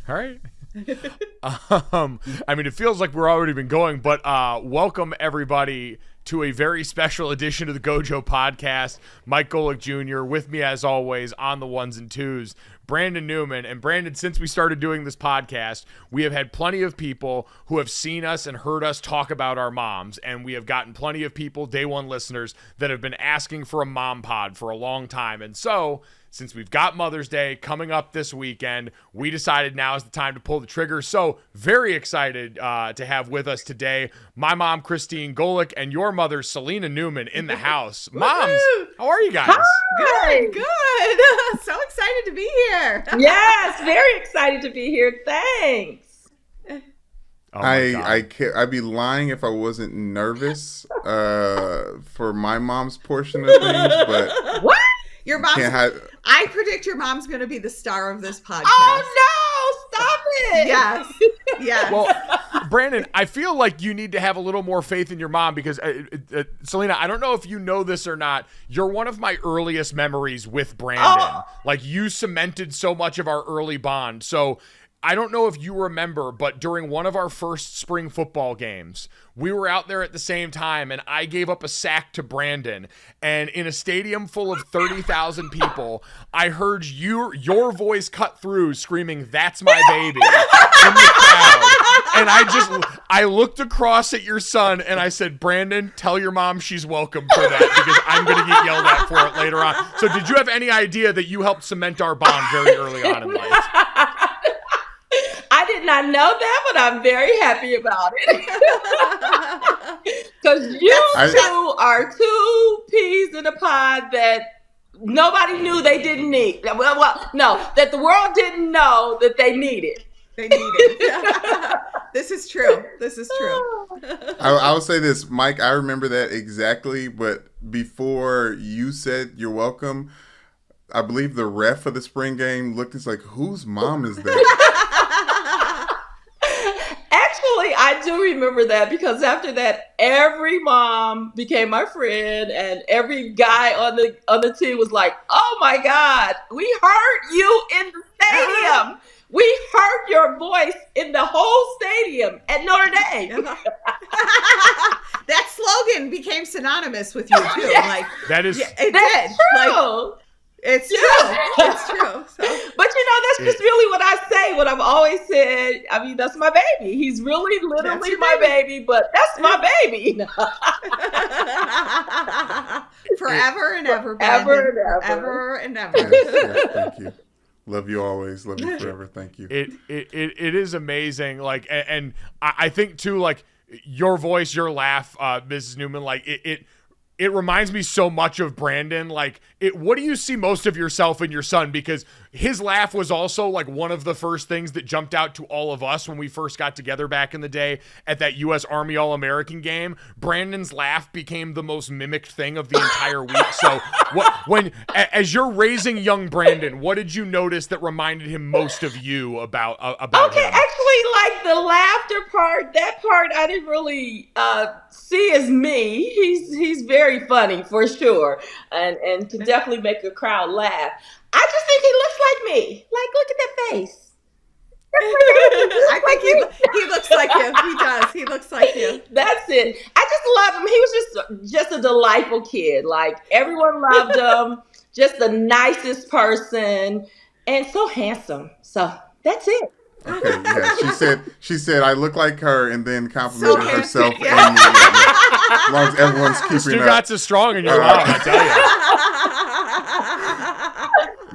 All right. I mean, it feels like we're already been going, but welcome everybody to a very special edition of the Gojo podcast. Mike Golic Jr. with me as always on the ones and twos, Brandon Newman. And Brandon, since we started doing this podcast, we have had plenty of people who have seen us and heard us talk about our moms. And we have gotten plenty of people, day one listeners, that have been asking for a mom pod for a long time. And so, since we've got Mother's Day coming up this weekend, we decided now is the time to pull the trigger. So very excited to have with us today my mom, Christine Golic, and your mother, Selina Newman, in the house. Moms, how are you guys? Hi. Good. So excited to be here. Yes, very excited to be here. Thanks. Oh I'd be lying if I wasn't nervous for my mom's portion of things, but what? Your mom's, I predict your mom's going to be the star of this podcast. Oh, no. Stop it. Yes. Yes. Well, Brandon, I feel like you need to have a little more faith in your mom because, Selina, I don't know if you know this or not. You're one of my earliest memories with Brandon. Oh. Like, you cemented so much of our early bond. So I don't know if you remember, but during one of our first spring football games, we were out there at the same time, and I gave up a sack to Brandon. And in a stadium full of 30,000 people, I heard your voice cut through screaming, "That's my baby," in the crowd. And I looked across at your son, and I said, "Brandon, tell your mom she's welcome for that because I'm going to get yelled at for it later on." So did you have any idea that you helped cement our bond very early on in life? I did not know that, but I'm very happy about it. Because you two are two peas in a pod that nobody knew they didn't need. Well, no, that the world didn't know that they needed. They needed. This is true. This is true. I will say this, Mike, I remember that exactly, but before you said you're welcome, I believe the ref of the spring game looked and was like, whose mom is that? Actually, I do remember that because after that, every mom became my friend, and every guy on the team was like, "Oh my God, we heard you in the stadium. We heard your voice in the whole stadium at Notre Dame." That slogan became synonymous with you too. Like that is, yeah, it that's did. true. Like, it's true. It's true. So. But that's just really what I say, what I've always said. I mean, that's my baby. He's really literally my baby, but that's my baby. Forever and ever, Brandon. Ever and ever. Yes, thank you. Love you always. Love you forever. Thank you. It is amazing. Like, and I think too, like your voice, your laugh, Mrs. Newman, like it reminds me so much of Brandon. Like, what do you see most of yourself in your son? Because his laugh was also like one of the first things that jumped out to all of us when we first got together back in the day at that U.S. Army All-American game. Brandon's laugh became the most mimicked thing of the entire week. So as you're raising young Brandon, what did you notice that reminded him most of you about okay, him? Actually, like the laughter part, that part I didn't really see as me. He's very funny for sure, and can definitely make a crowd laugh. I just think he looks like me. Like, look at that face. I think he looks like you. He does. He looks like you. That's it. I just love him. He was just a delightful kid. Like, everyone loved him. Just the nicest person, and so handsome. So that's it. Okay, yeah. She said I look like her, and then complimented herself and me. As long as everyone's keeping Stu up. got so strong in your mom, I tell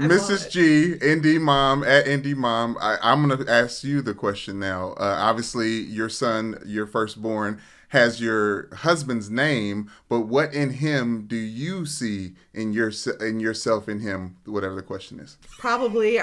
you. Mrs. G, ND Mom, at ND Mom, I'm going to ask you the question now. Obviously, your son, your firstborn, has your husband's name, but what in him do you see in yourself in him, whatever the question is? Probably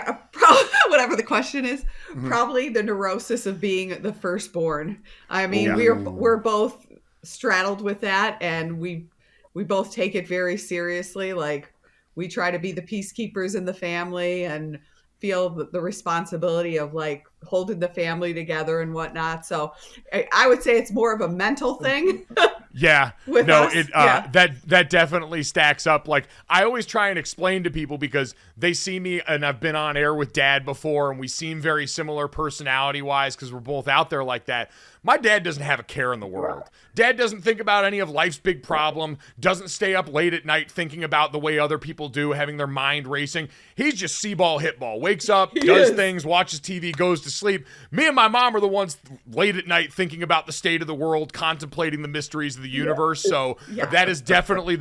whatever the question is, probably the neurosis of being the firstborn. I mean, we're both straddled with that, and we both take it very seriously. Like, we try to be the peacekeepers in the family and feel the responsibility of like holding the family together and whatnot. So I would say it's more of a mental thing Yeah, with no, us. that definitely stacks up. Like, I always try and explain to people because they see me and I've been on air with Dad before and we seem very similar personality wise because we're both out there like that. My dad doesn't have a care in the world. Dad doesn't think about any of life's big problem, doesn't stay up late at night thinking about the way other people do, having their mind racing. He's just see-ball, hit ball. Wakes up, does things, watches TV, goes to sleep. Me and my mom are the ones late at night thinking about the state of the world, contemplating the mysteries of the universe. So that is definitely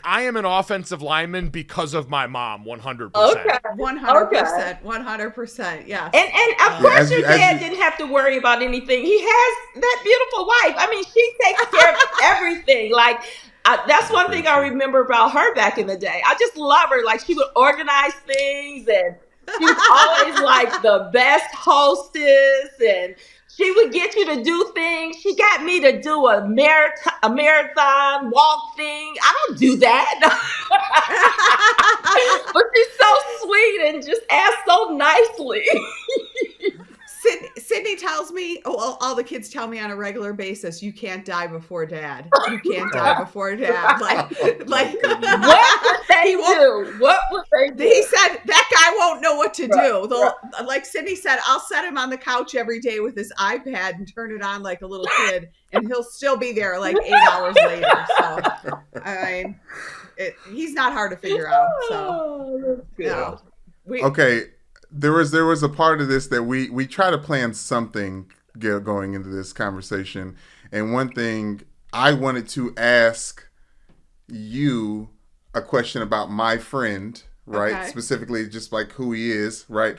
I am an offensive lineman because of my mom, 100%. Okay. 100%. 100%. Yeah. And of course your dad didn't have to worry about anything. He has that beautiful wife. I mean, she takes care of everything. Like, that's one thing I remember about her back in the day. I just love her. Like, she would organize things, and she was always like the best hostess, and she would get you to do things. She got me to do a marathon walk thing. I don't do that. But she's so sweet and just asked so nicely. Sydney tells me, all the kids tell me on a regular basis, you can't die before Dad. You can't die before Dad. Like what would they do? What would they do? He said, that guy won't know what to do. Like Sydney said, I'll set him on the couch every day with his iPad and turn it on like a little kid, and he'll still be there like 8 hours later. So, I mean, he's not hard to figure out. So, no. Okay. There was a part of this that we try to plan something going into this conversation. And one thing I wanted to ask you a question about my friend, right? Okay. Specifically just like who he is, right?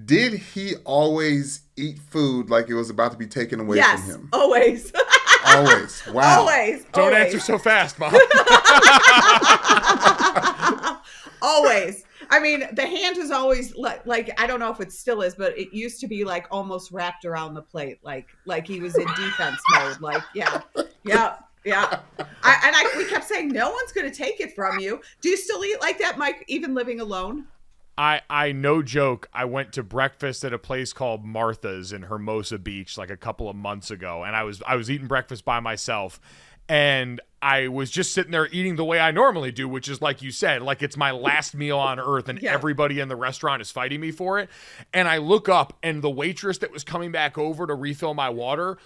Did he always eat food like it was about to be taken away from him? Yes, always. Always. Wow. Always. Don't answer so fast, Mom. Always. I mean, the hand is always like I don't know if it still is, but it used to be like almost wrapped around the plate, like he was in defense mode. Like, yeah. We kept saying, no one's going to take it from you. Do you still eat like that, Mike, even living alone? I no joke, I went to breakfast at a place called Martha's in Hermosa Beach like a couple of months ago, and I was eating breakfast by myself, and I was just sitting there eating the way I normally do, which is like you said, like it's my last meal on earth and everybody in the restaurant is fighting me for it. And I look up and the waitress that was coming back over to refill my water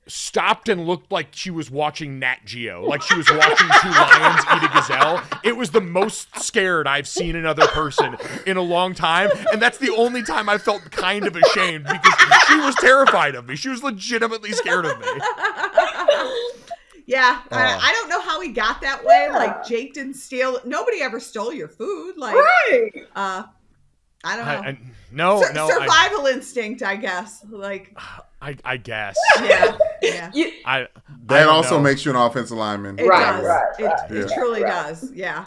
stopped and looked like she was watching Nat Geo, like she was watching two lions eat a gazelle. It was the most scared I've seen another person in a long time, and that's the only time I felt kind of ashamed because she was terrified of me. She was legitimately scared of me. Yeah, I don't know how he got that way. Like, Jake didn't steal. Nobody ever stole your food. Like, right. I don't know. Survival instinct, I guess. Like, I guess. Yeah. That also makes you an offensive lineman. It does. It truly does. Yeah.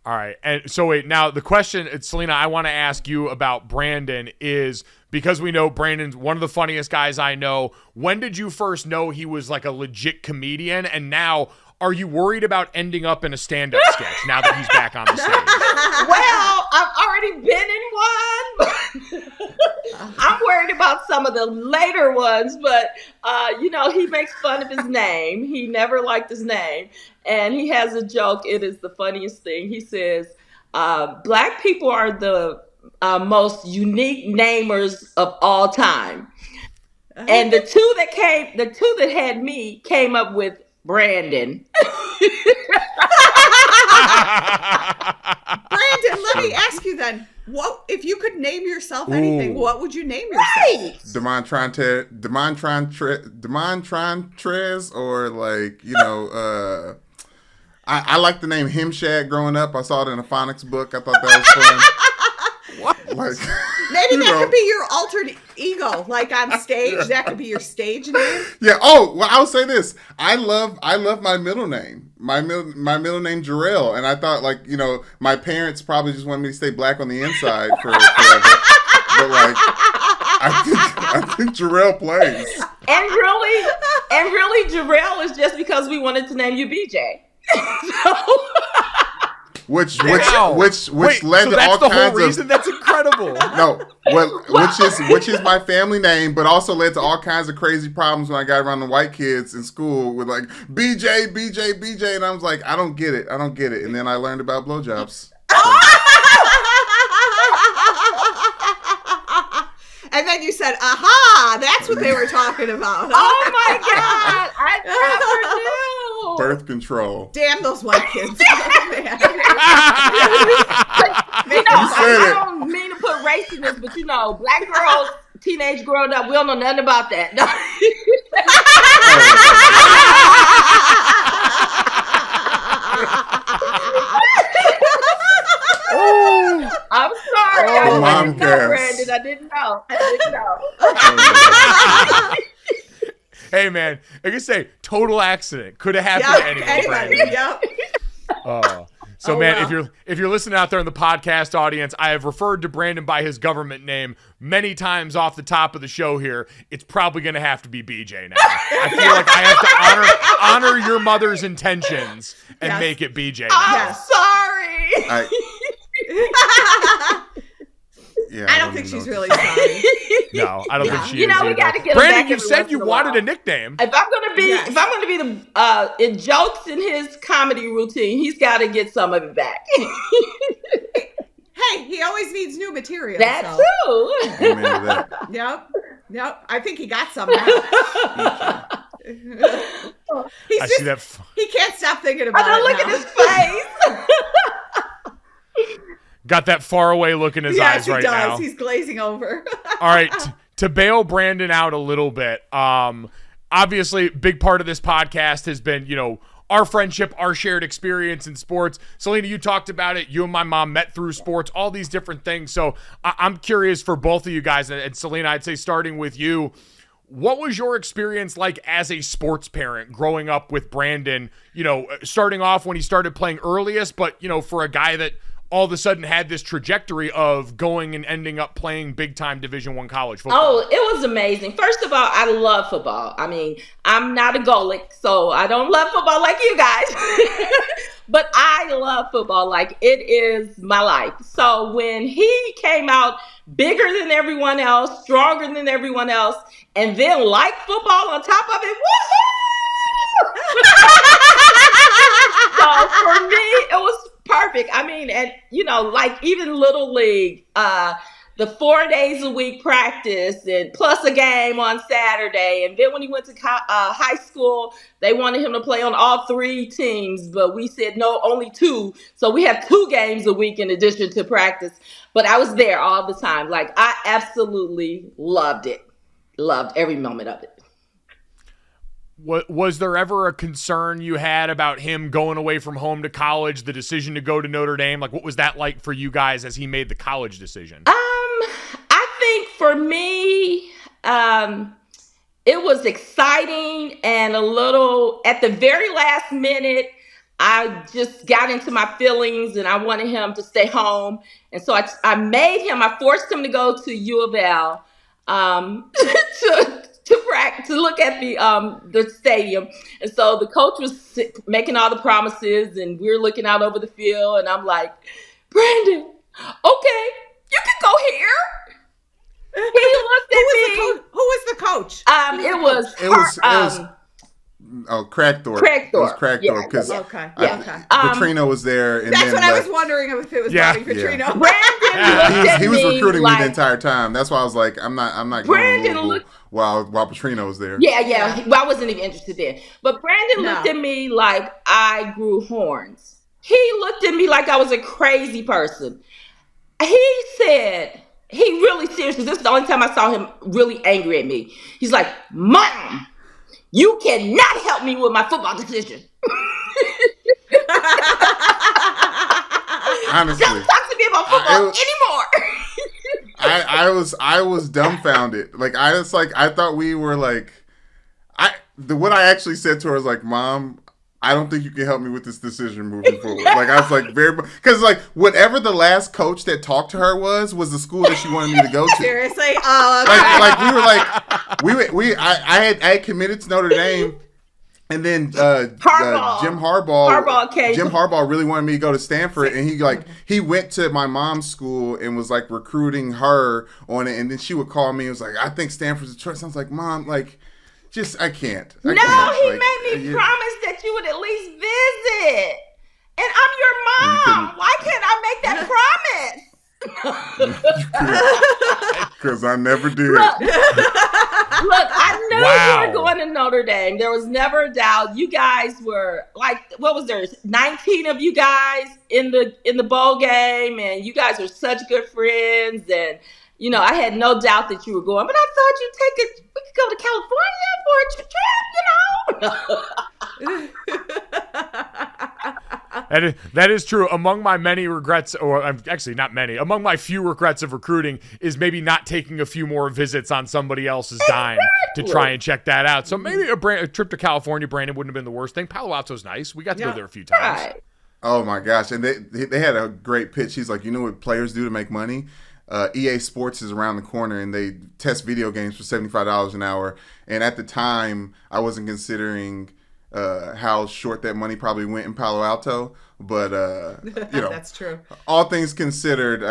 All right. And so wait, now the question, Selina, I want to ask you about Brandon is, because we know Brandon's one of the funniest guys I know, when did you first know he was like a legit comedian? And now, are you worried about ending up in a stand-up sketch now that he's back on the stage? Well, I've already been in one. I'm worried about some of the later ones, but, he makes fun of his name. He never liked his name. And he has a joke. It is the funniest thing. He says, Black people are the most unique namers of all time. And the two that had me came up with Brandon. Brandon, let me ask you then. What if you could name yourself anything? What would you name yourself? Demontrantres, or like I like the name Himshad growing up. I saw it in a phonics book. I thought that was fun. What? Like, maybe that could be your altered ego, like on stage. That could be your stage name. Yeah. Oh, well, I'll say this. I love my middle name. My middle name Jarrell, and I thought my parents probably just wanted me to stay black on the inside forever. But I think Jarrell plays. And really, Jarrell is just because we wanted to name you BJ. which Wait, led so to that's all the whole kinds reason? of That's incredible. no, which is my family name, but also led to all kinds of crazy problems when I got around the white kids in school with like BJ, and I was like, I don't get it, and then I learned about blowjobs. And then you said, aha, that's what they were talking about. Oh my God, I never knew. Birth control. Damn those white kids. I don't mean to put race in this, but black girls, teenage growing up, we don't know nothing about that. No. I'm sorry. I didn't know, Brandon. I didn't know. Hey, man, like I say, total accident. Could have happened to anyone, Brandon. Yep. So, man, if you're listening out there in the podcast audience, I have referred to Brandon by his government name many times off the top of the show here. It's probably going to have to be BJ now. I feel like I have to honor your mother's intentions and make it BJ now. I'm sorry. I don't think she's really sorry. No, I don't think she is. We got to get Brandon, you said you wanted a nickname. If I'm gonna be the in jokes in his comedy routine, he's got to get some of it back. Hey, he always needs new material. That's true. Amen to that. Yep. I think he got some now. He can't stop thinking about it. Look at his face. Got that faraway look in his eyes right now. Yes, he does. He's glazing over. All right, to bail Brandon out a little bit, obviously, big part of this podcast has been, our friendship, our shared experience in sports. Selina, you talked about it. You and my mom met through sports, all these different things. So I'm curious for both of you guys, and Selina, I'd say starting with you, what was your experience like as a sports parent growing up with Brandon, starting off when he started playing earliest, but, for a guy that all of a sudden had this trajectory of going and ending up playing big-time Division I college football? Oh, it was amazing. First of all, I love football. I mean, I'm not a Golic, so I don't love football like you guys. But I love football. Like, it is my life. So when he came out bigger than everyone else, stronger than everyone else, and then liked football on top of it, woohoo! So for me, it was perfect. I mean, and like even Little League, the 4 days a week practice and plus a game on Saturday. And then when he went to high school, they wanted him to play on all 3 teams, but we said no, only 2. So we have 2 games a week in addition to practice. But I was there all the time. Like, I absolutely loved it. Loved every moment of it. Was there ever a concern you had about him going away from home to college, the decision to go to Notre Dame? Like, what was that like for you guys as he made the college decision? I think for me, it was exciting and a little, at the very last minute, I just got into my feelings and I wanted him to stay home. And so I forced him to go to U of L to look at the stadium. And so the coach was making all the promises and we were looking out over the field and I'm like, Brandon, okay, you can go here. He looked at me. Who was the coach? It was Crackthorpe. It was Crackthorpe because Petrino was there. And that's then what I was wondering if it was Bobby Petrino. Brandon he was recruiting me the entire time. That's why I was like, I'm not going to Louisville while Petrino was there. Yeah. Well, I wasn't even interested then. But Brandon looked at me like I grew horns. He looked at me like I was a crazy person. He said, he really seriously, this is the only time I saw him really angry at me. He's like, Mom, you cannot help me with my football decision. Honestly, don't talk to me about football anymore. I was dumbfounded. Like I thought we were like, what I actually said to her was like, Mom, I don't think you can help me with this decision moving forward. Like I was like because like whatever the last coach that talked to her was the school that she wanted me to go to. Seriously, oh, okay. like we were like I had committed to Notre Dame. And then Harbaugh. Jim Harbaugh came. Jim Harbaugh really wanted me to go to Stanford, and he went to my mom's school and was like recruiting her on it. And then she would call me and was like, "I think Stanford's a choice." I was like, "Mom, like, just I can't." He like, made me promise that you would at least visit, and I'm your mom. Why can't I make that promise? Because I never did. Look, I knew you were going to Notre Dame. There was never a doubt. You guys were like, what was there? 19 of you guys in the bowl game, and you guys are such good friends. And I had no doubt that you were going. But I thought we could go to California for a trip. That is true. Among my many regrets, or actually not many, among my few regrets of recruiting is maybe not taking a few more visits on somebody else's dime to try and check that out. So maybe a trip to California, Brandon, wouldn't have been the worst thing. Palo Alto's nice. We got to go there a few times. Right. Oh my gosh. And they had a great pitch. He's like, you know what players do to make money? EA Sports is around the corner, and they test video games for $75 an hour. And at the time, I wasn't considering how short that money probably went in Palo Alto, but that's true. All things considered,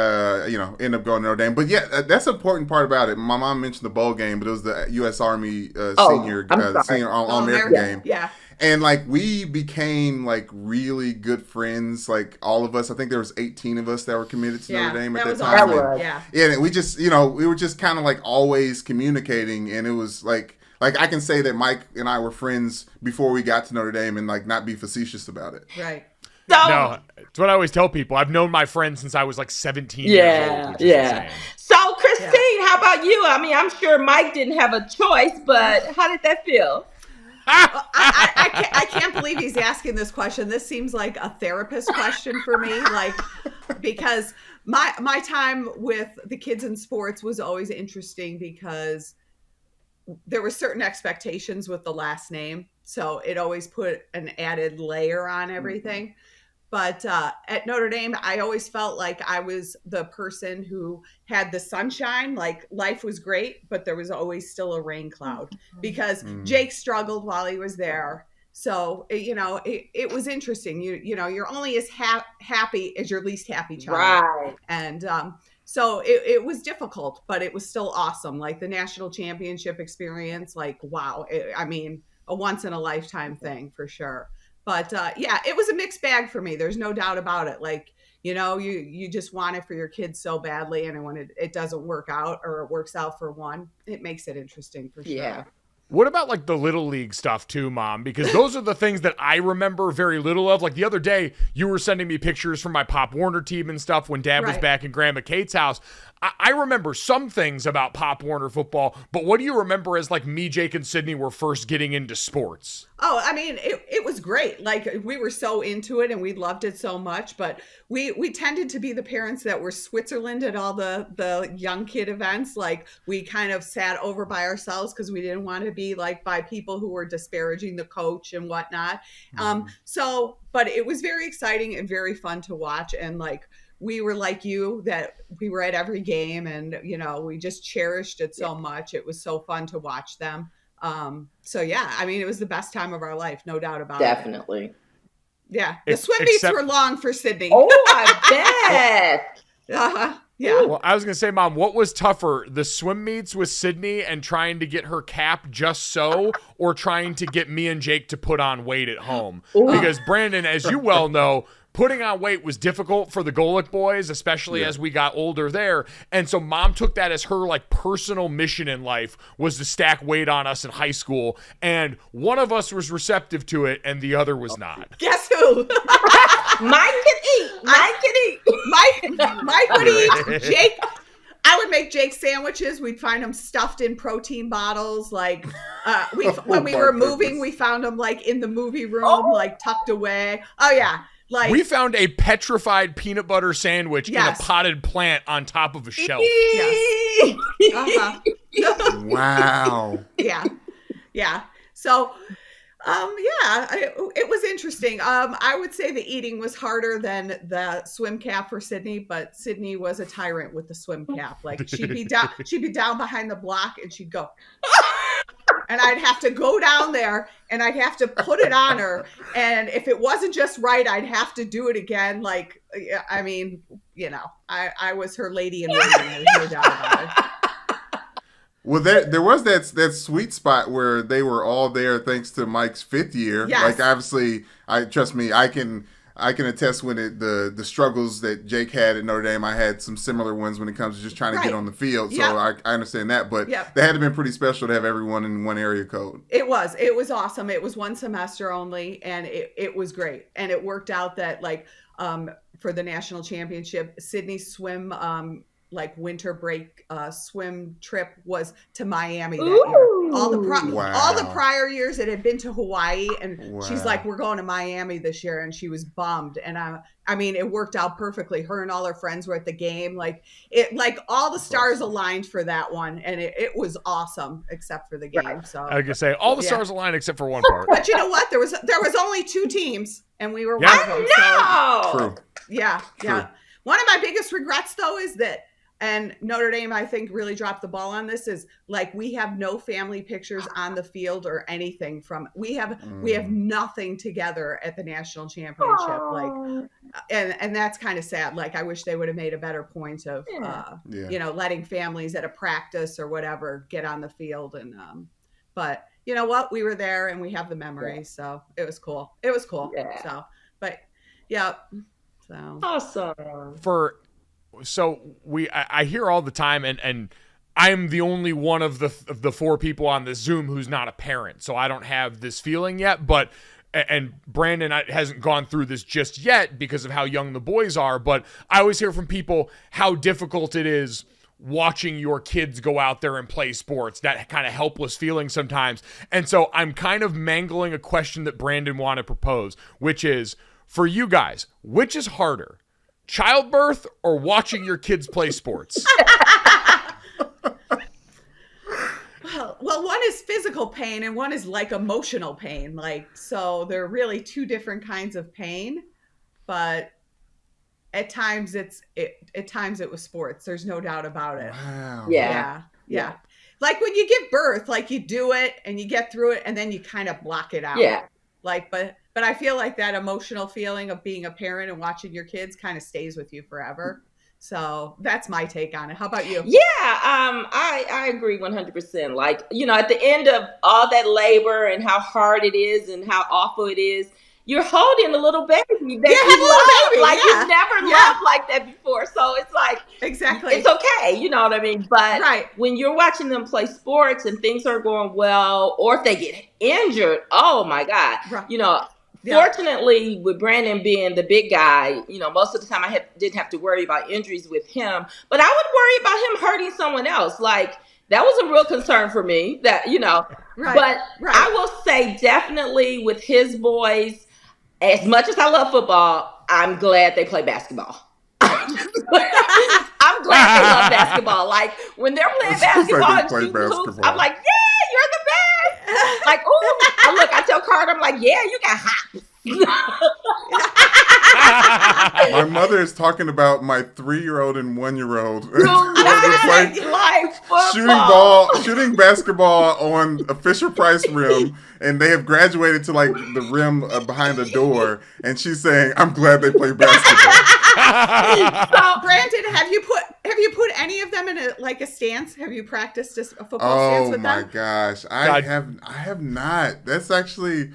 end up going to Notre Dame. But yeah, that's an important part about it. My mom mentioned the bowl game, but it was the U.S. Army senior All-American game. Yeah. And like we became like really good friends, like all of us. I think there was 18 of us that were committed to Notre Dame at that time. Yeah. And we just, we were just kind of like always communicating, and it was like I can say that Mike and I were friends before we got to Notre Dame, and like not be facetious about it. Right. No, it's what I always tell people. I've known my friend since I was like 17 years old. Which is insane. So Christine, how about you? I mean, I'm sure Mike didn't have a choice, but how did that feel? I can't believe he's asking this question. This seems like a therapist question for me, like because my time with the kids in sports was always interesting because there were certain expectations with the last name, so it always put an added layer on everything. Mm-hmm. But at Notre Dame, I always felt like I was the person who had the sunshine, like life was great, but there was always still a rain cloud because Jake struggled while he was there. So, it was interesting. You're only as happy as your least happy child. Right. And so it was difficult, but it was still awesome. Like the national championship experience, like, wow. A once in a lifetime thing for sure. But it was a mixed bag for me. There's no doubt about it. Like, you just want it for your kids so badly. And when it doesn't work out, or it works out for one, it makes it interesting for sure. Yeah. What about like the Little League stuff too, Mom? Because those are the things that I remember very little of. Like the other day, you were sending me pictures from my Pop Warner team and stuff when Dad was back in Grandma Kate's house. I remember some things about Pop Warner football, but what do you remember as like me, Jake, and Sydney were first getting into sports? Oh, it was great. Like we were so into it and we loved it so much, but we tended to be the parents that were Switzerland at all the young kid events. Like we kind of sat over by ourselves because we didn't want to be like by people who were disparaging the coach and whatnot. But it was very exciting and very fun to watch. And like, we were like you, that we were at every game and, we just cherished it so much. It was so fun to watch them. It was the best time of our life. No doubt about it. Definitely. Yeah. The swim meets were long for Sydney. Oh, I bet. Yeah. Well, I was going to say, Mom, what was tougher, the swim meets with Sydney and trying to get her cap just so, or trying to get me and Jake to put on weight at home? Because Brandon, as you well know, putting on weight was difficult for the Golic boys, especially as we got older there. And so Mom took that as her like personal mission in life, was to stack weight on us in high school. And one of us was receptive to it and the other was not. Guess who? Mike can eat. Mike would eat. Jake, I would make Jake sandwiches. We'd find them stuffed in protein bottles. Like when we were moving, we found them like in the movie room, like tucked away. Oh yeah. Like, we found a petrified peanut butter sandwich in a potted plant on top of a shelf. Yes. Wow. Yeah. So, it was interesting. I would say the eating was harder than the swim cap for Sydney, but Sydney was a tyrant with the swim cap. Like she'd be down behind the block and she'd go. and I'd have to go down there and I'd have to put it on her. And if it wasn't just right, I'd have to do it again. Like, I mean, I was her lady in waiting. There's no doubt about it. Well, there was that sweet spot where they were all there thanks to Mike's 5th year. Yes. Like, obviously, trust me, I can attest when the struggles that Jake had at Notre Dame. I had some similar ones when it comes to just trying to get on the field. So I understand that, but that had to been pretty special to have everyone in one area code. It was awesome. It was one semester only, and it was great. And it worked out that for the national championship, Sydney's swim winter break swim trip was to Miami that year. All the prior years it had been to Hawaii, and she's like, we're going to Miami this year, and she was bummed. And I mean, it worked out perfectly. Her and all her friends were at the game. All the stars aligned for that one, and it was awesome except for the game. So I could say all the stars aligned except for one part. But you know what? There was only 2 teams, and we were one of them. No. So, yeah. One of my biggest regrets, though, is that. And Notre Dame, I think, really dropped the ball on this. Is we have no family pictures on the field or anything we have nothing together at the national championship. And that's kind of sad. I wish they would have made a better point of letting families at a practice or whatever get on the field. And but you know what, we were there and we have the memories, so it was cool. Yeah. So, but yeah, so awesome. I hear all the time, and I'm the only one of the 4 people on this Zoom who's not a parent, so I don't have this feeling yet. And Brandon hasn't gone through this just yet because of how young the boys are, but I always hear from people how difficult it is watching your kids go out there and play sports, that kind of helpless feeling sometimes. And so I'm kind of mangling a question that Brandon wanted to propose, which is, for you guys, which is harder? Childbirth or watching your kids play sports? Well, one is physical pain and one is emotional pain. So they're really 2 different kinds of pain, but at times it was sports. There's no doubt about it. Wow. Yeah. When you give birth, you do it and you get through it and then you kind of block it out. Yeah. But I feel like that emotional feeling of being a parent and watching your kids kind of stays with you forever. So that's my take on it. How about you? Yeah, I agree 100%. At the end of all that labor and how hard it is and how awful it is, you're holding a little baby that you love. You've never loved like that before. So it's exactly, it's okay. You know what I mean? But when you're watching them play sports and things are going well, or if they get injured, oh my God, fortunately, with Brandon being the big guy, most of the time I didn't have to worry about injuries with him, but I would worry about him hurting someone else. That was a real concern for me, but I will say definitely with his boys, as much as I love football, I'm glad they play basketball. I'm glad they love basketball. When they're playing basketball and shooting hoops, I'm like, yeah, you're the best. I tell Carter, I'm like, yeah, you got hops. My mother is talking about my 3-year-old and 1-year-old shooting basketball on a Fisher-Price rim, and they have graduated to the rim behind the door, and she's saying, I'm glad they play basketball. So, Brandon, have you put any of them in a stance? Have you practiced a football stance with them? Oh my gosh, I have not. That's actually,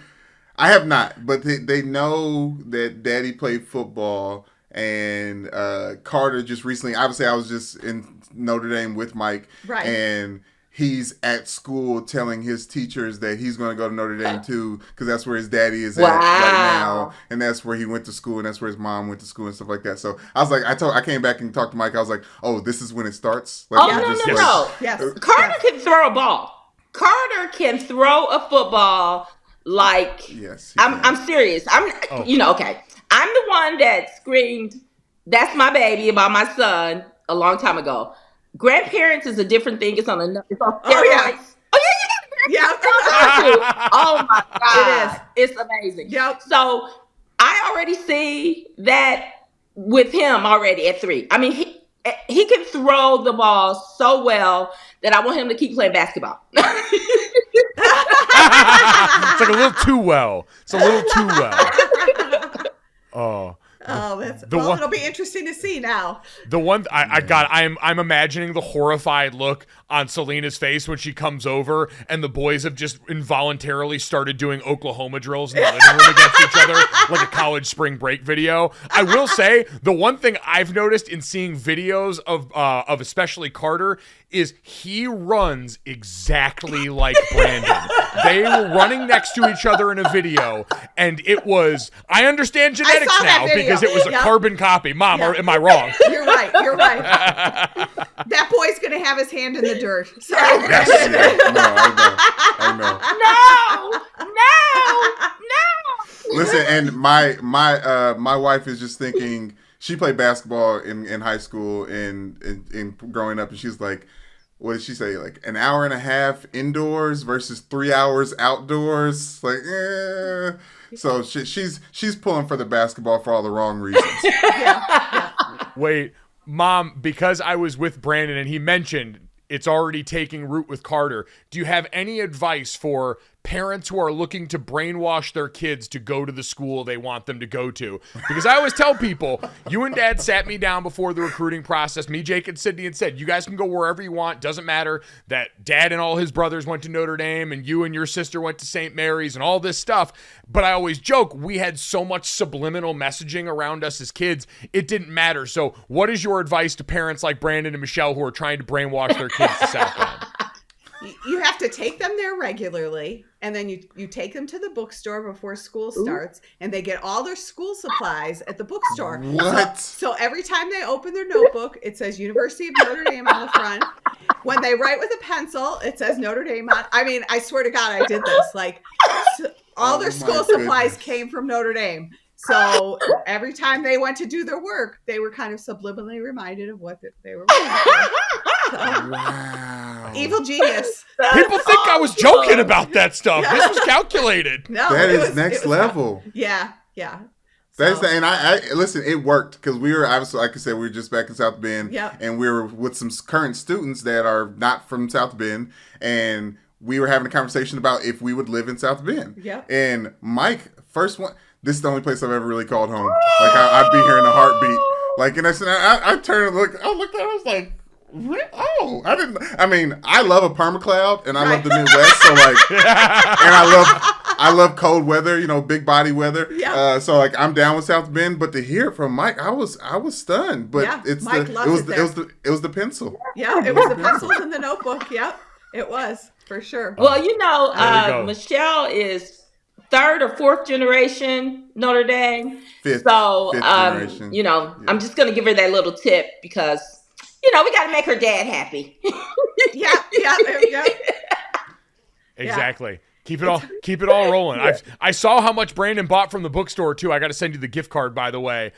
I have not. But they know that Daddy played football, and Carter just recently. Obviously, I was just in Notre Dame with Mike, and he's at school telling his teachers that he's going to go to Notre Dame too, because that's where his daddy is at right now, and that's where he went to school, and that's where his mom went to school and stuff like that. So I was like, I came back and talked to Mike. I was like, oh, this is when it starts. No. Yes. Carter can throw a ball. Carter can throw a football yes. I'm serious. Okay. I'm the one that screamed, "That's my baby" about my son a long time ago. Grandparents is a different thing. It's on steroids. Oh yeah, you got oh my God, it's amazing. Yep. So I already see that with him already at 3. I mean, he can throw the ball so well that I want him to keep playing basketball. It's like a little too well. It's a little too well. Oh. Oh, it'll be interesting to see now. The one I'm imagining the horrified look on Selina's face when she comes over and the boys have just involuntarily started doing Oklahoma drills in the living room against each other like a college spring break video. I will say the one thing I've noticed in seeing videos of especially Carter is he runs exactly like Brandon. They were running next to each other in a video, and it was, I understand genetics now because it was a carbon copy. Mom, am I wrong? You're right. That boy's going to have his hand in the dirt. Sorry. Yes, I know. No. Listen, and my wife is just thinking, she played basketball in high school and growing up, and she's like, what did she say? Like an hour and a half indoors versus 3 hours outdoors. Like, So she's pulling for the basketball for all the wrong reasons. Yeah. Wait, Mom, because I was with Brandon and he mentioned it's already taking root with Carter, do you have any advice for parents who are looking to brainwash their kids to go to the school they want them to go to? Because I always tell people, you and Dad sat me down before the recruiting process, me, Jake, and Sydney, and said, you guys can go wherever you want. Doesn't matter that Dad and all his brothers went to Notre Dame and you and your sister went to St. Mary's and all this stuff. But I always joke, we had so much subliminal messaging around us as kids, it didn't matter. So what is your advice to parents like Brandon and Michelle who are trying to brainwash their kids to South Bend? You have to take them there regularly, and then you take them to the bookstore before school starts, and they get all their school supplies at the bookstore. What? So every time they open their notebook, it says University of Notre Dame on the front. When they write with a pencil, it says Notre Dame on. I mean, I swear to God, I did this. Like, all their school supplies came from Notre Dame. So every time they went to do their work, they were kind of subliminally reminded of what they were writing. So, Wow. evil genius. People think I was joking about that stuff. This was calculated. No, That is next level. Yeah. That's and I listen. It worked because we were obviously, like I said, we were just back in South Bend, and we were with some current students that are not from South Bend, and we were having a conversation about if we would live in South Bend. Yep. And Mike, first one. This is the only place I've ever really called home. Like I'd be here in a heartbeat. Like, and I turned and looked. I looked at it. I was like, oh, I didn't. I mean, I love a permacloud, and I love the Midwest. So like, and I love cold weather. You know, big body weather. Yeah. So like, I'm down with South Bend. But to hear it from Mike, I was stunned. But it was the pencil. Yeah, it was the pencils in the notebook. Yep, it was for sure. Well, you know, Michelle is third or fourth generation Notre Dame. Fifth generation. You know, I'm just going to give her that little tip because, you know, we got to make her dad happy. Yeah. Exactly. Keep it all rolling. I saw how much Brandon bought from the bookstore too. I got to send you the gift card, by the way.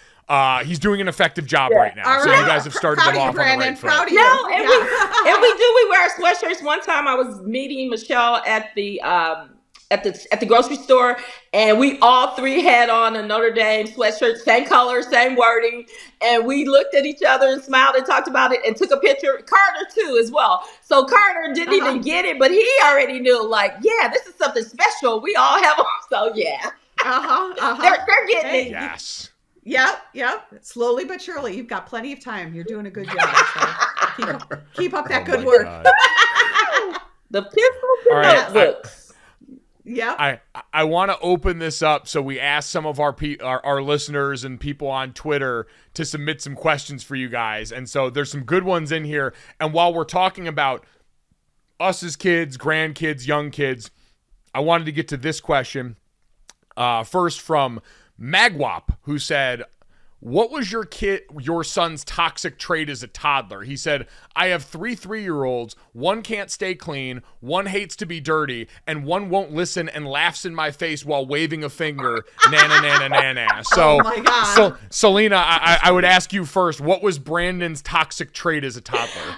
He's doing an effective job right now. All so right. you guys have started them off Brandon. on the right foot. Proud of you. No, and we wear our sweatshirts. One time I was meeting Michelle at the grocery store, and we all three had on a Notre Dame sweatshirt, same color, same wording, and we looked at each other and smiled and talked about it and took a picture. Carter too as well. So Carter didn't even get it, but he already knew, like, yeah, this is something special. We all have them. So yeah. They're getting it. Yes. Yep. Slowly but surely. You've got plenty of time. You're doing a good job. So keep up that good work. The pencil notebooks. Yeah. I want to open this up so we ask some of our listeners and people on Twitter to submit some questions for you guys. And so there's some good ones in here. And while we're talking about us as kids, grandkids, young kids, I wanted to get to this question first from Magwap, who said, what was your son's toxic trait as a toddler? He said, I have 3 3-year-olds. One can't stay clean. One hates to be dirty. And one won't listen and laughs in my face while waving a finger. Nana, nana, nana. So, oh my God. So, Selina, I would ask you first, what was Brandon's toxic trait as a toddler?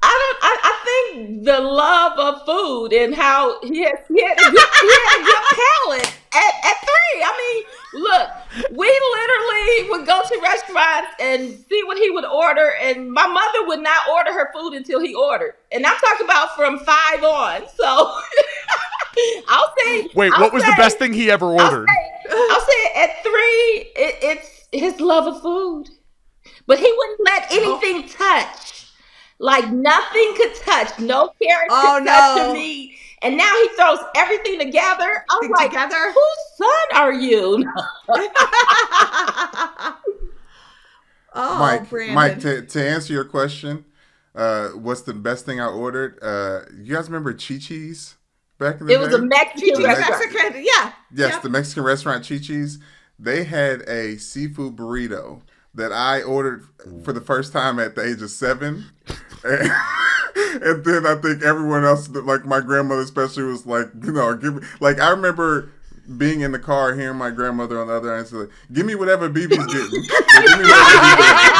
I think the love of food and how he had a good palate at 3. I mean, look, we literally would go to restaurants and see what he would order, and my mother would not order her food until he ordered. And I'm talking about from 5 on. So I'll say. Wait, what was the best thing he ever ordered? I'll say at 3, it's his love of food. But he wouldn't let anything touch. Like nothing could touch. No carrot could touch the meat. And now he throws everything together. I was like, whose son are you? Mike, to answer your question, what's the best thing I ordered? You guys remember Chi-Chi's back in the day? It was a Mexican restaurant. Yeah. Yes, the Mexican restaurant Chi-Chi's. They had a seafood burrito that I ordered for the first time at the age of 7. And then I think everyone else, like my grandmother especially, was like, give me. Like I remember being in the car, hearing my grandmother on the other end say, like, "Give me whatever BB's getting." Like, give me whatever BB's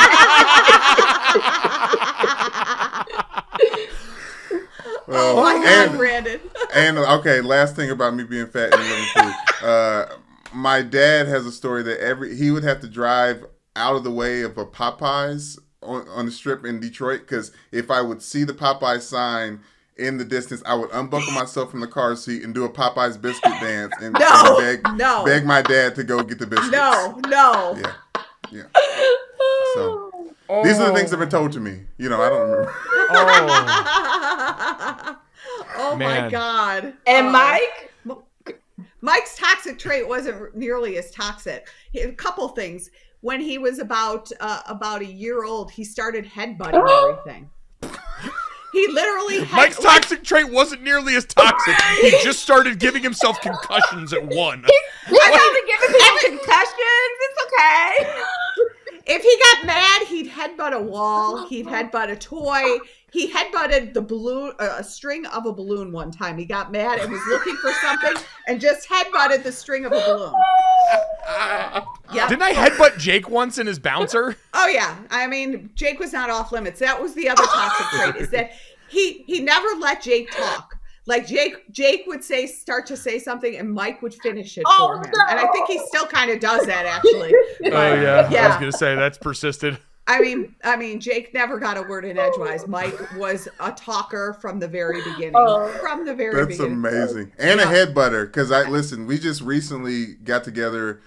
Oh my God, Brandon. And okay, last thing about me being fat and loving food. My dad has a story that he would have to drive out of the way of a Popeyes on the strip in Detroit, because if I would see the Popeyes sign in the distance, I would unbuckle myself from the car seat and do a Popeyes biscuit dance and beg my dad to go get the biscuits. No. Yeah. So these are the things that have been told to me. I don't remember. Oh my God. And Mike's toxic trait wasn't nearly as toxic. A couple things. When he was about a year old, he started headbutting everything. He literally Mike's toxic trait wasn't nearly as toxic. He just started giving himself concussions at 1. He's only giving people concussions. It's okay. If he got mad, he'd headbutt a wall. He'd headbutt a toy. He headbutted the balloon, a string of a balloon one time. He got mad and was looking for something and just headbutted the string of a balloon. Yeah. Didn't I headbutt Jake once in his bouncer? Oh yeah. I mean, Jake was not off limits. That was the other toxic trait, is that he never let Jake talk. Like Jake would start to say something and Mike would finish it for him. No. And I think he still kind of does that actually. But, yeah. I was gonna say that's persisted. I mean, Jake never got a word in edgewise. Mike was a talker from the very beginning. That's amazing. And a headbutter, because we just recently got together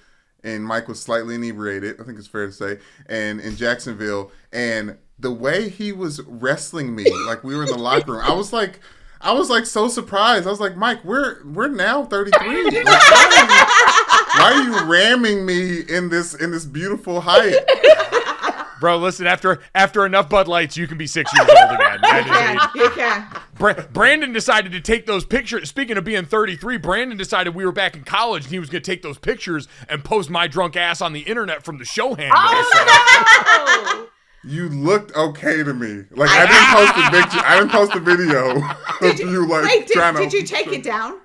and Mike was slightly inebriated, I think it's fair to say, and in Jacksonville, and the way he was wrestling me, like we were in the locker room, I was like so surprised. I was like, Mike, we're now 33. Like, why are you ramming me in this beautiful height? Bro, listen, after enough Bud Lights, you can be 6 years old again. You can. Brandon decided to take those pictures. Speaking of being 33, Brandon decided we were back in college and he was going to take those pictures and post my drunk ass on the internet from the show handle. Oh, no! You looked okay to me. Like I didn't post a video of you like trying to. Did you take it down?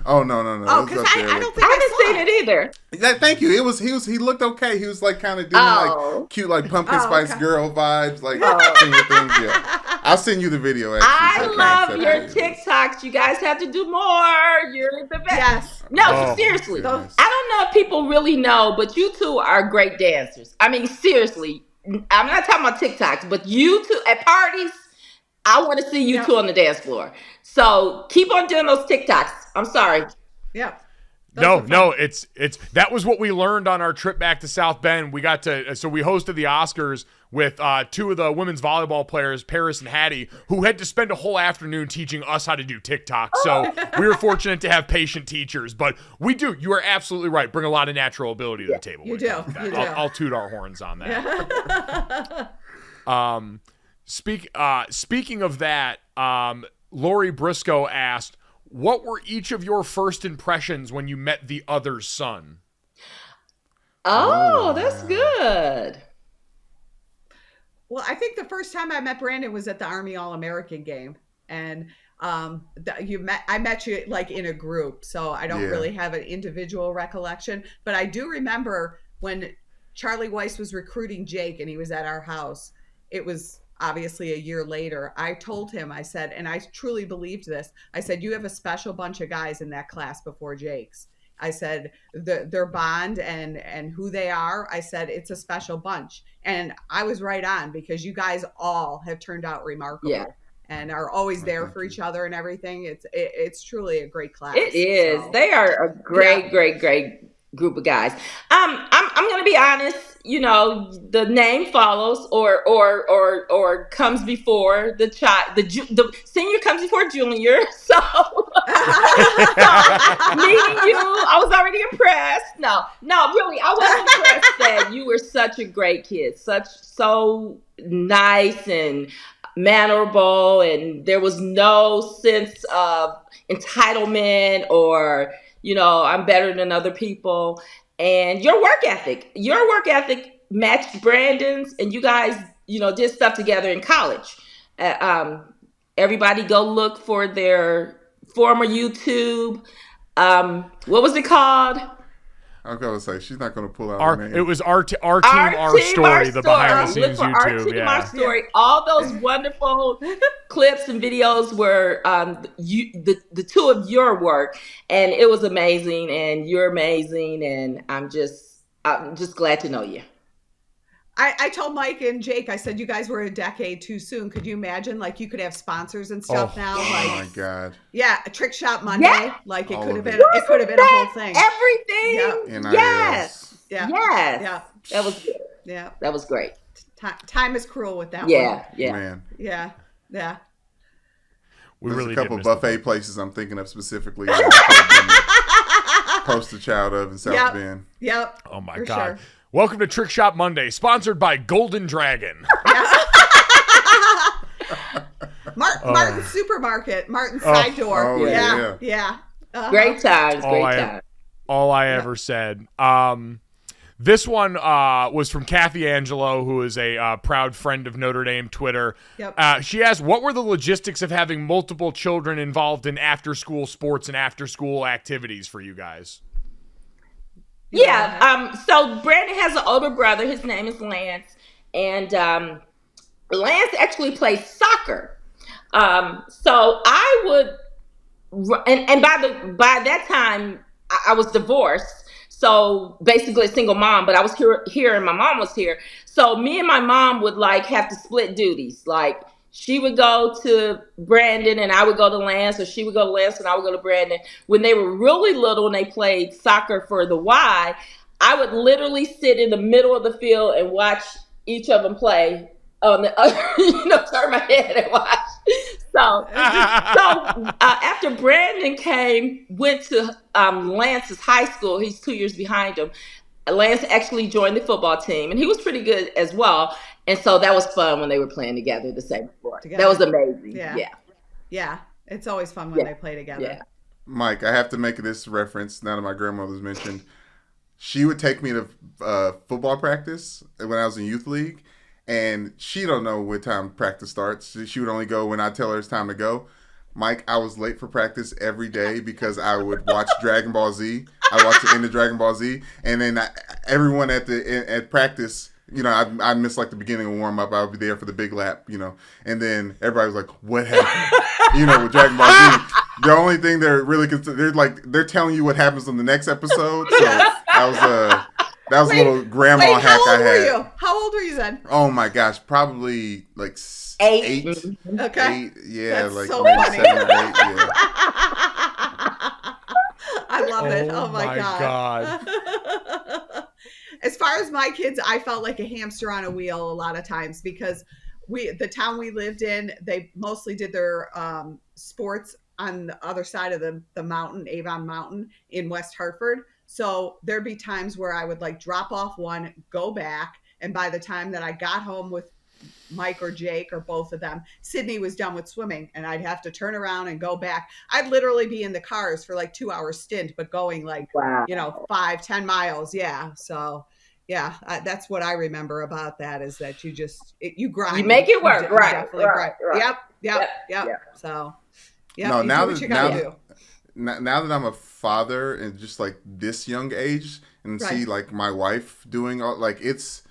Oh no! Oh, because I don't think I haven't seen it either. Yeah, thank you. He looked okay. He was like kind of doing like cute like pumpkin spice girl vibes, like things. Yeah, I'll send you the video. Actually, I love your TikToks. You guys have to do more. You're the best. Yes. No, seriously. I don't know if people really know, but you two are great dancers. I mean, seriously. I'm not talking about TikToks, but you two at parties. I want to see you two on the dance floor. So keep on doing those TikToks. I'm sorry. Yeah. No, it's that was what we learned on our trip back to South Bend. We got so we hosted the Oscars with 2 of the women's volleyball players, Paris and Hattie, who had to spend a whole afternoon teaching us how to do TikTok. So we were fortunate to have patient teachers, but we do. You are absolutely right. Bring a lot of natural ability to the table. You do. I'll toot our horns on that. Speaking of that, Lori Briscoe asked, what were each of your first impressions when you met the other's son? Oh, that's good. Well, I think the first time I met Brandon was at the Army All-American game. And I met you like in a group. So I don't really have an individual recollection. But I do remember when Charlie Weiss was recruiting Jake and he was at our house. It was obviously a year later. I told him, I said, and I truly believed this, I said, you have a special bunch of guys in that class before Jake's. I said, their bond and who they are, I said, it's a special bunch. And I was right on, because you guys all have turned out remarkable. Yeah. and are always there for each other and everything. It's truly a great class. It is. So. They are a great group of guys. I'm going to be honest. You know, the name follows or comes before the child. The senior comes before junior. So meeting you, I was already impressed. No, really, I was impressed that you were such a great kid, so nice and mannerable, and there was no sense of entitlement or, you know, I'm better than other people. And your work ethic matched Brandon's, and you guys, you know, did stuff together in college. Everybody go look for their former YouTube. What was it called? I'm gonna say she's not gonna pull out our her name. It was our team, our story, the behind the scenes YouTube. Our team, our story. All those wonderful clips and videos were the two of your work, and it was amazing. And you're amazing, and I'm just glad to know you. I told Mike and Jake, I said, you guys were a decade too soon. Could you imagine, like, you could have sponsors and stuff now? Like, oh my God. Yeah, a Trick Shot Monday. Yeah. Like, it All could have of been a whole thing. Everything. Yeah. Yes. Yeah. Yes. Yeah. That was good. Yeah. That was great. Time is cruel with that one. Yeah. Man. Yeah. There's really a couple buffet places I'm thinking of specifically. Poster child of in South Bend. Yep. Oh my For God. sure. Welcome to Trick Shot Monday, sponsored by Golden Dragon. Martin's Supermarket, Martin's Side Door. Oh, yeah. Great times. All I ever said. This one was from Kathy Angelo, who is a proud friend of Notre Dame Twitter. Yep. She asked, what were the logistics of having multiple children involved in after-school sports and after-school activities for you guys? Yeah. So Brandon has an older brother. His name is Lance. And Lance actually plays soccer. So I would, and by that time, I was divorced. So basically a single mom, but I was here and my mom was here. So me and my mom would like have to split duties. Like she would go to Brandon and I would go to Lance, or she would go to Lance and I would go to Brandon. When they were really little and they played soccer for the Y, I would literally sit in the middle of the field and watch each of them play on the other, turn my head and watch. So after Brandon went to Lance's high school, he's 2 years behind him. Lance actually joined the football team, and he was pretty good as well. And so that was fun when they were playing together the same sport. That was amazing. Yeah. It's always fun when they play together. Yeah. Mike, I have to make this reference now that my grandmother's mentioned. She would take me to football practice when I was in youth league, and she don't know what time practice starts. She would only go when I tell her it's time to go. Mike, I was late for practice every day because I would watch Dragon Ball Z. I watched the end of Dragon Ball Z, and then everyone at practice, I missed like the beginning of warm up. I would be there for the big lap, and then everybody was like, "What happened?" With Dragon Ball Z. The only thing they're really they're telling you what happens in the next episode. So that was a little grandma hack I had. How old were you then? Oh my gosh, probably like 8. Okay. 8, yeah, That's like so maybe funny. 7 or 8. Yeah. I love it. Oh my God. As far as my kids, I felt like a hamster on a wheel a lot of times because the town we lived in, they mostly did their sports on the other side of the mountain, Avon Mountain in West Hartford. So there'd be times where I would like drop off one, go back. And by the time that I got home with Mike or Jake or both of them, Sydney was done with swimming and I'd have to turn around and go back. I'd literally be in the cars for like 2 hour stint, but going like, 5-10 miles. Yeah. So yeah, that's what I remember about that is that you grind. You make it work. Right. Definitely right. Yep. So yeah. No, now that now that I'm a father and just like this young age and see like my wife doing all it's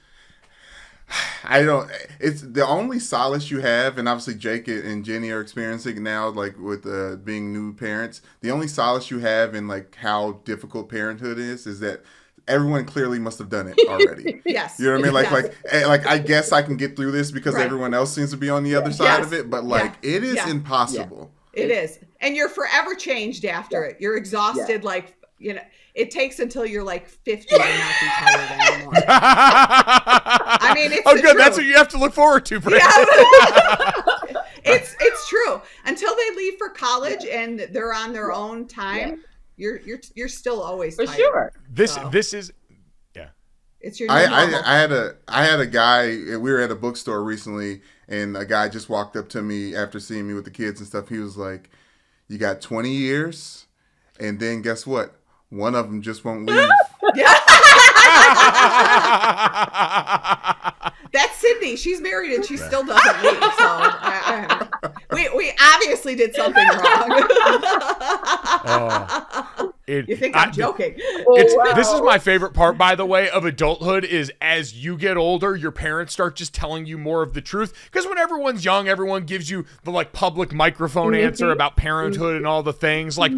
the only solace you have, and obviously Jake and Jenny are experiencing it now, like with being new parents. The only solace you have in like how difficult parenthood is that everyone clearly must have done it already. Yes. You know what I mean? Yes. Like I guess I can get through this because Right. everyone else seems to be on the other side Yes. of it. But like, it is Yeah. impossible. It is. And you're forever changed after it. You're exhausted. Like, it takes until you're like 50 to not be tired anymore. I mean, it's good. truth. That's what you have to look forward to, Brandon. Yeah. It's true. Until they leave for college and they're on their own time, you're still always For tired. sure. This is It's your new normal. I had a guy. We were at a bookstore recently, and a guy just walked up to me after seeing me with the kids and stuff. He was like, "You got 20 years, and then guess what? One of them just won't leave." That's Sydney. She's married and she still doesn't leave. So we obviously did something wrong. You think I'm joking? This is my favorite part, by the way, of adulthood is as you get older, your parents start just telling you more of the truth. Because when everyone's young, everyone gives you the like public microphone answer about parenthood and all the things. Like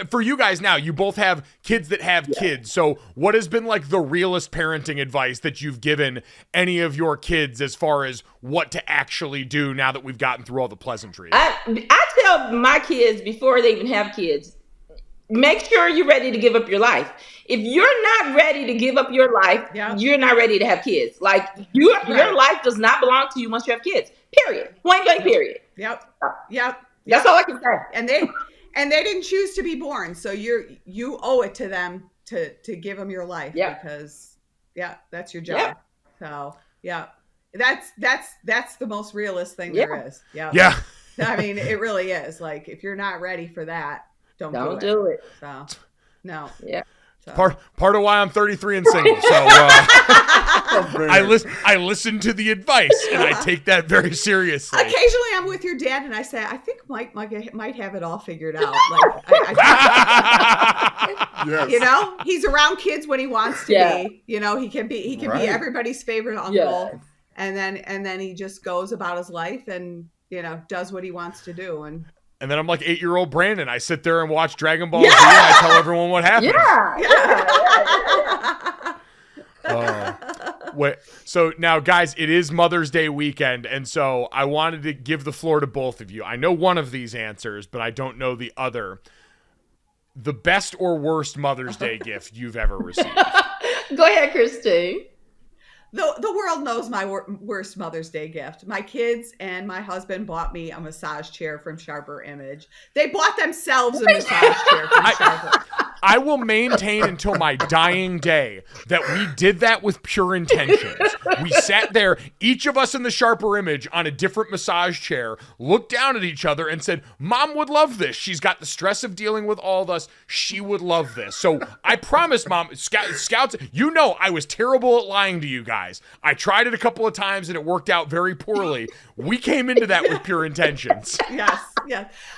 for you guys now, you both have kids that have kids. So what has been like the realest parenting advice that you've given any of your kids as far as what to actually do now that we've gotten through all the pleasantries? I tell my kids before they even have kids, make sure you're ready to give up your life. If you're not ready to give up your life, you're not ready to have kids. Like your life does not belong to you once you have kids. Period. Point blank. Period. Yep. That's all I can say. And they didn't choose to be born, so you owe it to them to give them your life because that's your job. So that's the most realist thing there is. Yeah. I mean, it really is. Like if you're not ready for that, don't do it. So no. Yeah. So. Part of why I'm 33 and single. So I listen to the advice and I take that very seriously. Occasionally I'm with your dad and I say, I think Mike might have it all figured out. Like, yes. He's around kids when he wants to be. He can be everybody's favorite uncle. Yeah. And then he just goes about his life and does what he wants to do. And then I'm like 8-year-old Brandon. I sit there and watch Dragon Ball Z and I tell everyone what happened. Wait, so now, guys, it is Mother's Day weekend, and so I wanted to give the floor to both of you. I know one of these answers, but I don't know the other. The best or worst Mother's Day gift you've ever received? Go ahead, Christine. The world knows my worst Mother's Day gift. My kids and my husband bought me a massage chair from Sharper Image. They bought themselves a massage chair from Sharper. I will maintain until my dying day that we did that with pure intentions. We sat there, each of us in the Sharper Image on a different massage chair, looked down at each other and said, Mom would love this. She's got the stress of dealing with all of us. She would love this. So I promise, Mom, Scouts, I was terrible at lying to you guys. I tried it a couple of times and it worked out very poorly. We came into that with pure intentions. Yes.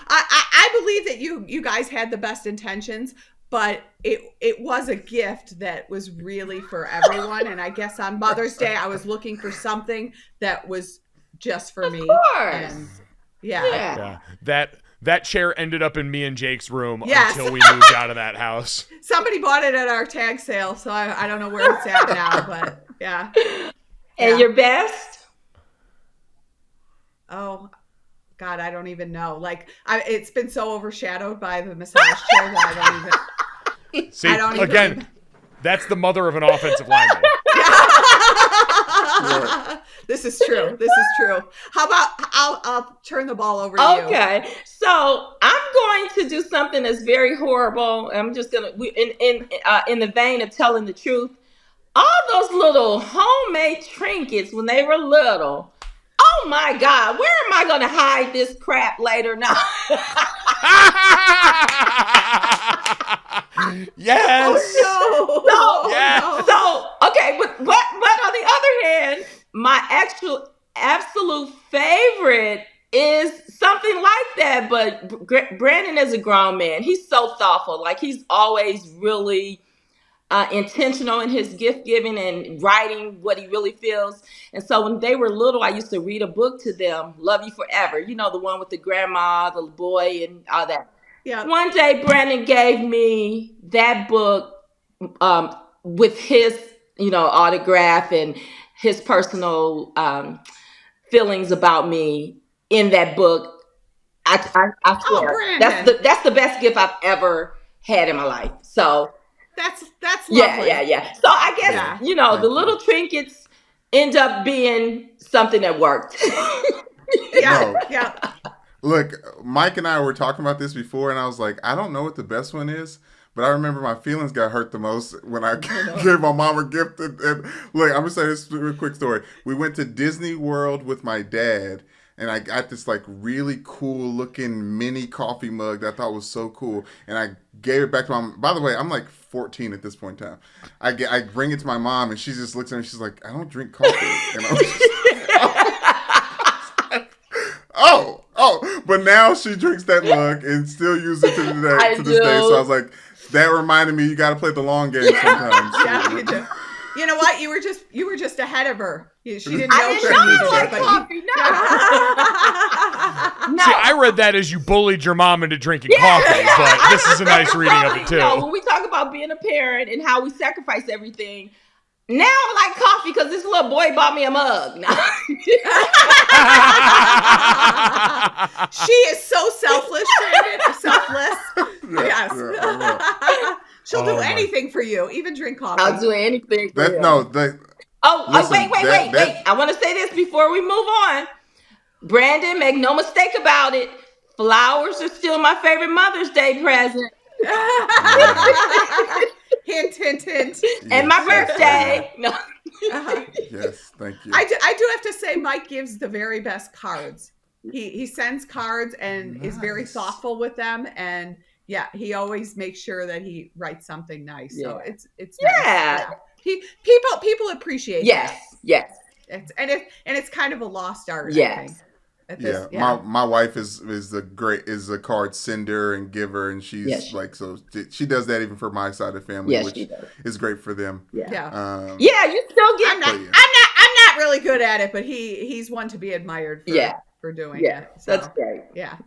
I believe that you guys had the best intentions. But it was a gift that was really for everyone. And I guess on Mother's Day, I was looking for something that was just for me. Of course. And that chair ended up in me and Jake's room until we moved out of that house. Somebody bought it at our tag sale, so I don't know where it's at now, but yeah. And your best? Oh, God, I don't even know. Like, it's been so overshadowed by the massage chair that I don't even... See, that's the mother of an offensive lineman. This is true. How about I'll turn the ball over to you. Okay, so I'm going to do something that's very horrible. I'm just gonna in the vein of telling the truth. All those little homemade trinkets when they were little. Oh my God, where am I gonna hide this crap later now? Yes. So okay, but on the other hand, my absolute favorite is something like that. But Brandon is a grown man. He's so thoughtful. Like he's always really intentional in his gift giving and writing what he really feels. And so when they were little, I used to read a book to them, Love You Forever. The one with the grandma, the boy, and all that. Yeah. One day, Brandon gave me that book with his, autograph and his personal feelings about me in that book. I swear that's the best gift I've ever had in my life. So that's lovely. Yeah. So I guess the little trinkets end up being something that worked. Yeah. Look, Mike and I were talking about this before, and I was like, I don't know what the best one is, but I remember my feelings got hurt the most when I gave my mom a gift. And look, I'm gonna say this real quick story. We went to Disney World with my dad. And I got this like really cool looking mini coffee mug that I thought was so cool. And I gave it back to my mom. By the way, I'm like 14 at this point in time. I bring it to my mom and she just looks at me. She's like, I don't drink coffee. And I was just, oh. But now she drinks that mug and still uses it to this day. So I was like, that reminded me you got to play the long game sometimes. Yeah, you do. You know what? You were just ahead of her. She didn't know. I didn't know like coffee. No. See, I read that as you bullied your mom into drinking coffee, but this is a nice reading of it too. When we talk about being a parent and how we sacrifice everything, now I like coffee because this little boy bought me a mug. She is so selfless. Yes. Yeah. She'll do anything for you, even drink coffee. I'll do anything for you. Wait. I want to say this before we move on. Brandon, make no mistake about it. Flowers are still my favorite Mother's Day present. Hint, hint, hint. And my birthday. No. Yes, thank you. I do have to say, Mike gives the very best cards. He sends cards and is very thoughtful with them, and he always makes sure that he writes something nice. So it's nice. Yeah. People appreciate that. Yes. It's kind of a lost art. Yes. I think. My wife is a card sender and giver, and she's so she does that even for my side of the family, which is great for them. You still get. I'm not really good at it, but he's one to be admired for doing it. So, that's great. Yeah.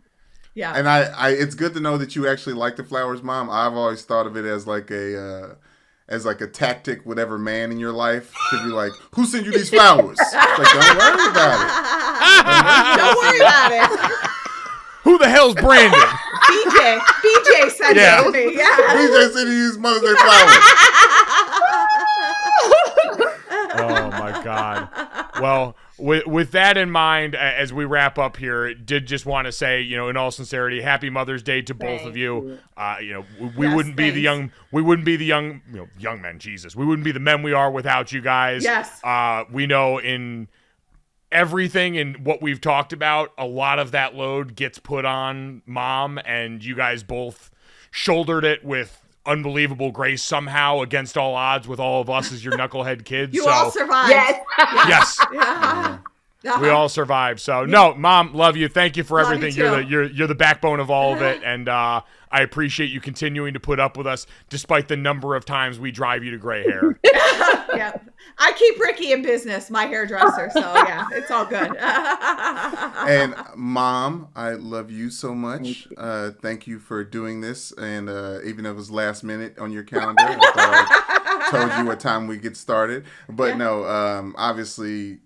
And I it's good to know that you actually like the flowers, Mom. I've always thought of it as like a tactic, whatever man in your life to be like, who sent you these flowers? It's like, don't worry about it. Don't worry about it. Who the hell's Brandon? BJ sent it to me. Yeah. BJ sent you these Mother's Day flowers. Oh my God. Well, with that in mind, as we wrap up here, did just want to say, in all sincerity, happy Mother's Day to both of you. We wouldn't be the young men. Jesus, we wouldn't be the men we are without you guys. Yes. We know in everything and what we've talked about, a lot of that load gets put on Mom, and you guys both shouldered it with unbelievable grace somehow against all odds with all of us as your knucklehead kids. You all survived. Yes. Yeah. We all survived. So no, Mom, love you. Thank you for everything. You're the backbone of all of it, and I appreciate you continuing to put up with us despite the number of times we drive you to gray hair. Yeah, I keep Ricky in business, my hairdresser. So it's all good. And Mom, I love you so much. Thank you for doing this, and even though it was last minute on your calendar, I told you what time we get started. But no, obviously,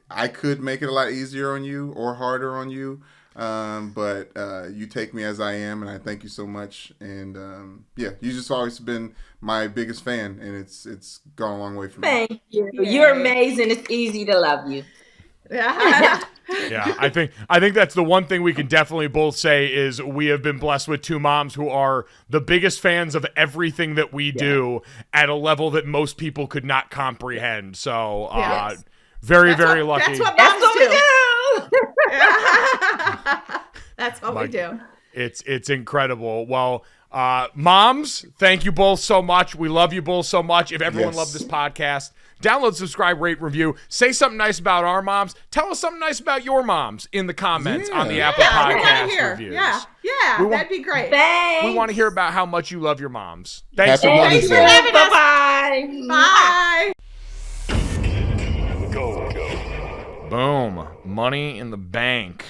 I could make it a lot easier on you or harder on you. But you take me as I am, and I thank you so much. And you just always been my biggest fan, and it's gone a long way for me. Thank you. You're amazing. It's easy to love you. Yeah, I think that's the one thing we can definitely both say is we have been blessed with two moms who are the biggest fans of everything that we do at a level that most people could not comprehend. So very lucky. That's what moms do. That's what we do. It's incredible. Well, moms, thank you both so much. We love you both so much. If everyone loved this podcast, download, subscribe, rate, review. Say something nice about our moms. Tell us something nice about your moms in the comments on the Apple Podcast reviews. That'd be great. Thanks. We want to hear about how much you love your moms. Thanks so Happy much. Thanks for having us. Bye-bye. Bye. Boom. Money in the bank.